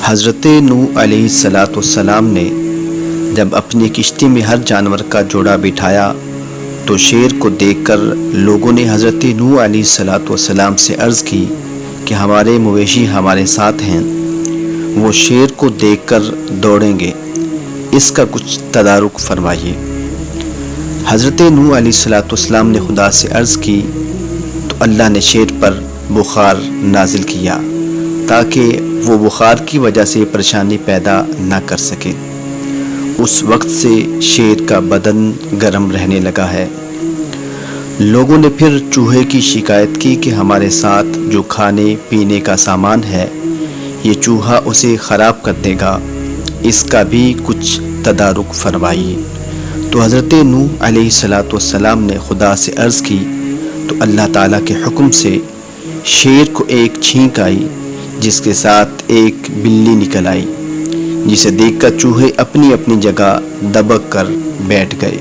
حضرت نوح علیہ السلام نے جب اپنی کشتی میں ہر جانور کا جوڑا بٹھایا تو شیر کو دیکھ کر لوگوں نے حضرت نوح علیہ السلام سے عرض کی کہ ہمارے مویشی ہمارے ساتھ ہیں، وہ شیر کو دیکھ کر دوڑیں گے، اس کا کچھ تدارک فرمائیے۔ حضرت نوح علیہ السلام نے خدا سے عرض کی تو اللہ نے شیر پر بخار نازل کیا تاکہ وہ بخار کی وجہ سے پریشانی پیدا نہ کر سکے۔ اس وقت سے شیر کا بدن گرم رہنے لگا ہے۔ لوگوں نے پھر چوہے کی شکایت کی کہ ہمارے ساتھ جو کھانے پینے کا سامان ہے یہ چوہا اسے خراب کر دے گا، اس کا بھی کچھ تدارک فرمائیے۔ تو حضرت نوح علیہ السلام نے خدا سے عرض کی تو اللہ تعالیٰ کے حکم سے شیر کو ایک چھینک آئی جس کے ساتھ ایک بلی نکل آئی، جسے دیکھ کر چوہے اپنی اپنی جگہ دبک کر بیٹھ گئے۔